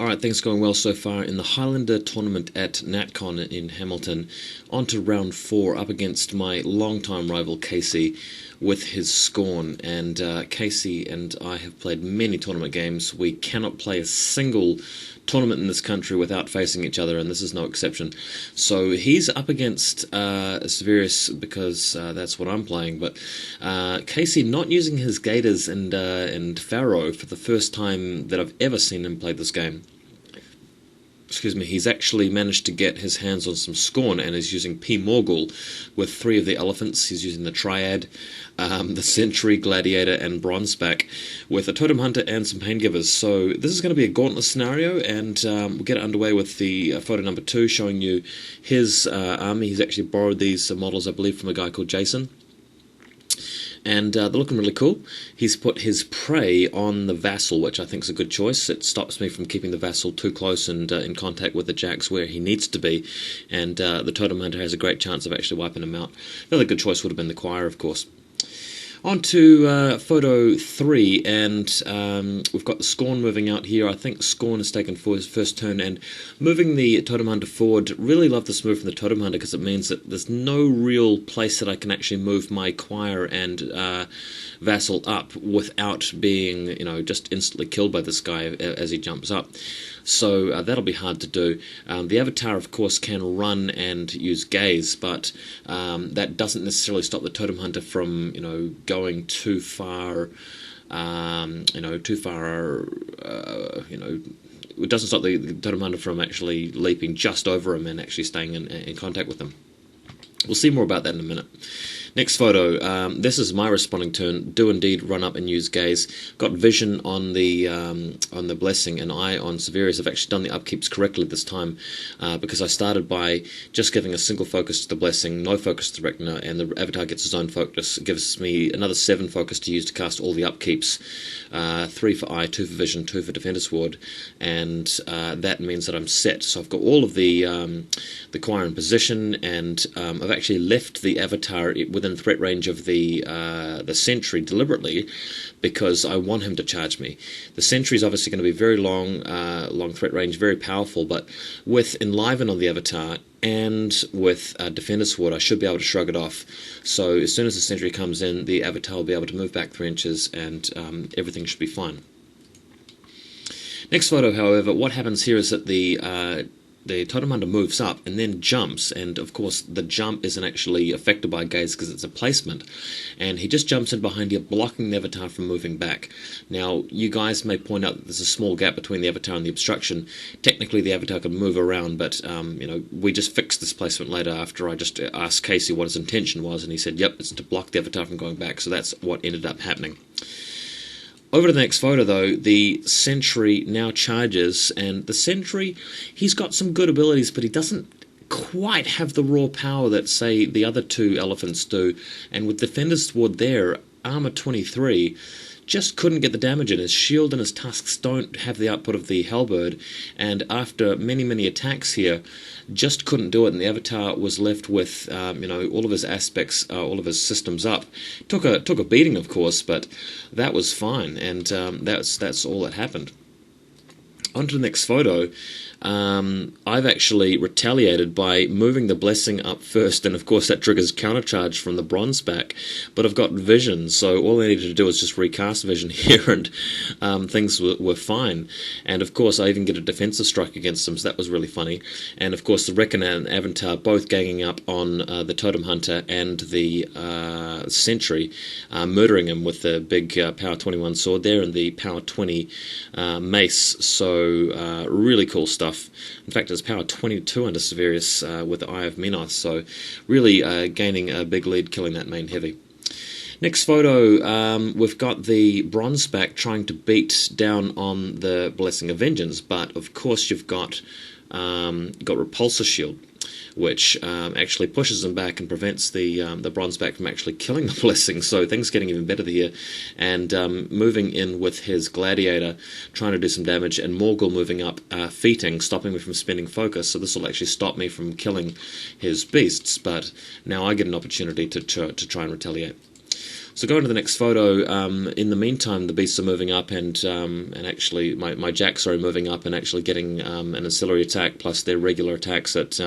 Alright, things going well so far in the Highlander tournament at NATCON in Hamilton. On to round 4, up against my longtime rival Casey with his Scorn. And Casey and I have played many tournament games. We cannot play a single tournament in this country without facing each other, and this is no exception. So he's up against pSeverius because that's what I'm playing, but Casey not using his Gators and Pharaoh for the first time that I've ever seen him play this game. Excuse me, he's actually managed to get his hands on some Scorn and is using pMorghoul with 3 of the elephants. He's using the Triad, the Sentry, Gladiator, and Bronzeback with a Totem Hunter and some Paingivers. So this is going to be a gauntlet scenario, and we'll get underway with the photo number 2 showing you his army. He's actually borrowed these models, I believe, from a guy called Jason. And they're looking really cool. He's put his prey on the vassal, which I think is a good choice. It stops me from keeping the vassal too close and in contact with the jacks where he needs to be. And the Totem Hunter has a great chance of actually wiping him out. Another good choice would have been the Choir, of course. On to photo 3, and we've got the Scorn moving out here. I think Scorn has taken for his first turn and moving the Totem Hunter forward. Really love this move from the Totem Hunter because it means that there's no real place that I can actually move my Choir and Vassal up without being, you know, just instantly killed by this guy as he jumps up. So that'll be hard to do. The Avatar, of course, can run and use Gaze, but that doesn't necessarily stop the Totem Hunter from, you know, going too far. It doesn't stop the Totem Hunter from actually leaping just over him and actually staying in contact with him. We'll see more about that in a minute. Next photo, this is my responding turn. Do indeed run up and use Gaze. Got Vision on the Blessing and Eye on pSeverius. I've actually done the upkeeps correctly this time because I started by just giving a single focus to the Blessing, no focus to the Reckoner, and the Avatar gets his own focus. It gives me another 7 focus to use to cast all the upkeeps. 3 for Eye, 2 for Vision, 2 for Defender's Ward, and that means that I'm set. So I've got all of the Choir in position, and I've actually left the Avatar within threat range of the Sentry deliberately because I want him to charge me. The Sentry is obviously going to be very long threat range, very powerful, but with Enliven on the Avatar and with Defender's Sword, I should be able to shrug it off. So as soon as the Sentry comes in, the Avatar will be able to move back 3 inches and everything should be fine. Next photo, however, what happens here is that the Totem Hunter moves up and then jumps, and of course the jump isn't actually affected by Gaze because it's a placement, and he just jumps in behind you, blocking the Avatar from moving back. Now, you guys may point out that there's a small gap between the Avatar and the obstruction. Technically the Avatar can move around, but we just fixed this placement later after I just asked Casey what his intention was, and he said, yep, it's to block the Avatar from going back, so that's what ended up happening. Over to the next photo, though, the Sentry now charges, and the Sentry, he's got some good abilities, but he doesn't quite have the raw power that, say, the other 2 elephants do, and with Defender's Sword there, Armor 23, just couldn't get the damage in. His shield and his tusks don't have the output of the Halberd, and after many attacks here, just couldn't do it, and the Avatar was left with all of his aspects, all of his systems up. Took a beating, of course, but that was fine, and that's all that happened. On to the next photo. I've actually retaliated by moving the Blessing up first, and of course that triggers countercharge from the Bronzeback, but I've got Vision, so all I needed to do was just recast Vision here, and things were fine. And of course I even get a defensive strike against them, so that was really funny. And of course the Reckoner and Avatar both ganging up on the Totem Hunter and the Sentry, murdering him with the big Power 21 sword there and the Power 20 mace, so really cool stuff. In fact, it's Power 22 under pSeverius with the Eye of Minos, so really gaining a big lead, killing that main heavy. Next photo, we've got the Bronzeback trying to beat down on the Blessing of Vengeance, but of course you've got Repulsor Shield, which actually pushes him back and prevents the Bronzeback from actually killing the Blessing, so things getting even better here, and moving in with his Gladiator, trying to do some damage, and Morghoul moving up, feating, stopping me from spending focus, so this will actually stop me from killing his beasts, but now I get an opportunity to try and retaliate. So going to the next photo. In the meantime, the beasts are moving up, and actually my jacks are moving up and actually getting an ancillary attack plus their regular attacks at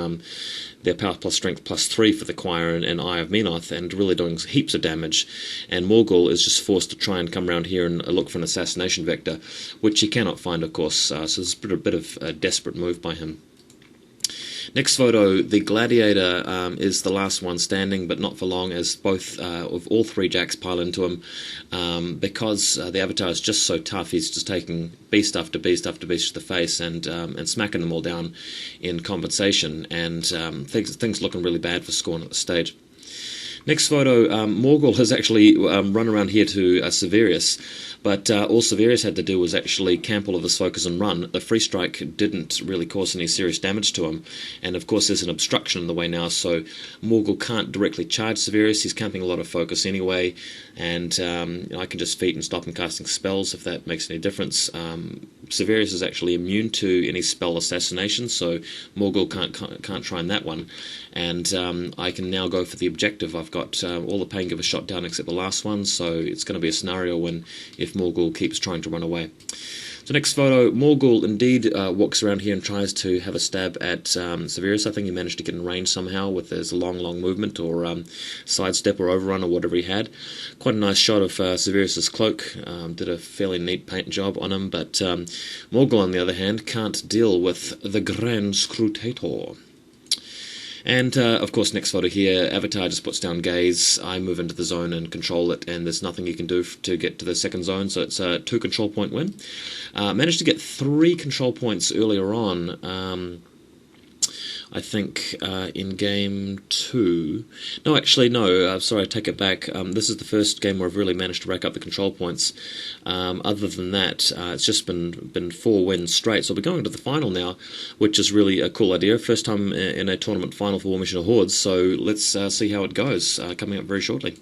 their power plus strength plus 3 for the choir and Eye of Menoth, and really doing heaps of damage. And Morghoul is just forced to try and come around here and look for an assassination vector, which he cannot find, of course. So it's a bit of a desperate move by him. Next photo, the Gladiator is the last one standing, but not for long, as both of all 3 jacks pile into him. Because the Avatar is just so tough, he's just taking beast after beast after beast to the face and smacking them all down in compensation, and things looking really bad for Scorn at the stage. Next photo, Morghoul has actually run around here to pSeverius, but all pSeverius had to do was actually camp all of his focus and run. The free strike didn't really cause any serious damage to him, and of course there's an obstruction in the way now, so Morghoul can't directly charge pSeverius. He's camping a lot of focus anyway, and I can just feat and stop him casting spells if that makes any difference. pSeverius is actually immune to any spell assassination, so Morghoul can't try in that one, and I can now go for the objective. I've got all the Pain Givers shot down except the last one, so it's going to be a scenario when if Morghoul keeps trying to run away. So next photo, Morghoul indeed walks around here and tries to have a stab at pSeverius. I think he managed to get in range somehow with his long movement, or sidestep or overrun or whatever he had. Quite a nice shot of pSeverius's cloak. Did a fairly neat paint job on him, but Morghoul, on the other hand, can't deal with the Grand Scrutator. And, of course, next photo here, Avatar just puts down gaze, I move into the zone and control it, and there's nothing you can do to get to the second zone, so it's a 2 control point win. Managed to get 3 control points earlier on, I think in game 2. No, actually, no. Sorry, I take it back. This is the first game where I've really managed to rack up the control points. Other than that, it's just been 4 wins straight. So we're going to the final now, which is really a cool idea. First time in a tournament final for War Machine of Hordes. So let's see how it goes. Coming up very shortly.